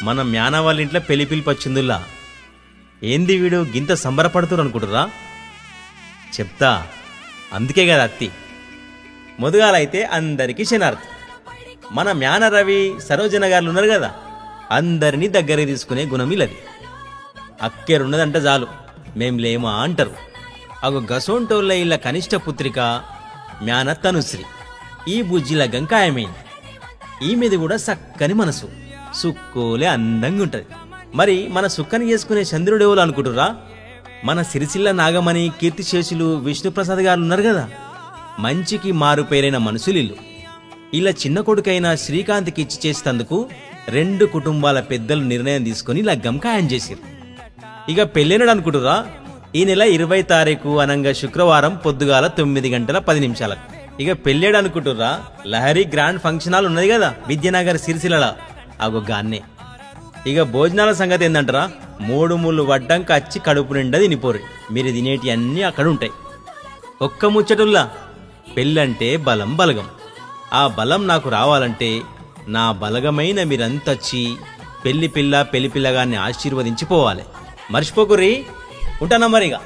మన మ్యాన వాళ్ళ ఇంట్లో పెళ్లి పిలిపొచ్చిందిలా. ఏంది వీడు గింత సంబరపడుతురు అనుకుంటురా? చెప్తా, అందుకే కదా అత్తి. మొదగాలైతే అందరికీ శనార్థి. మన మ్యాన రవి సరోజన గారు ఉన్నారు కదా, అందరినీ దగ్గరికి తీసుకునే గుణం ఇల్లది. అక్కెరున్నదంటే చాలు మేం లేమా అంటారు. అగు గసోంటోళ్ళ ఇళ్ళ కనిష్ట పుత్రిక మ్యాన తనుశ్రీ. ఈ బుజ్జిల గంకాయమైంది. ఈమెది కూడా చక్కని మనసు, సుక్కోలే అందంగా ఉంటది. మరి మన సుక్కని చేసుకునే చంద్రుడేవులు అనుకుంటురా? మన సిరిసిల్ల నాగమణి, కీర్తిశేషులు, విష్ణుప్రసాద్ గారు ఉన్నారు కదా, మంచికి మారు పేరైన మనుషులిల్లు. ఇలా చిన్న కొడుకైన శ్రీకాంత్కి ఇచ్చి చేసేందుకు 2 కుటుంబాల పెద్దలు నిర్ణయం తీసుకుని లగ్గం ఖాయం చేసిరు. ఇక పెళ్ళేనాడు అనుకుంటురా? ఈ నెల 20 తారీఖు అనంగా శుక్రవారం పొద్దుగాల 9:10 ఇక పెళ్ళేడు అనుకుంటురా? లహరి గ్రాండ్ ఫంక్షన్ హాల్ ఉన్నది కదా విద్యానగర్ సిరిసిల్ల, అగో గాన్నే. ఇక భోజనాల సంగతి ఏందంటారా? 3 ముళ్ళు వడ్డంక వచ్చి కడుపు నిండా తినిపోరు. మీరు తినేటి అన్నీ అక్కడ ఉంటాయి. ఒక్క ముచ్చటుల్లా, పెళ్ళంటే బలం బలగం. ఆ బలం నాకు రావాలంటే నా బలగమైన మీరంతొచ్చి పెళ్లి పిల్లగాన్ని ఆశీర్వదించిపోవాలి. మర్చిపోకుర్రీ. ఉంటానా మరిగా.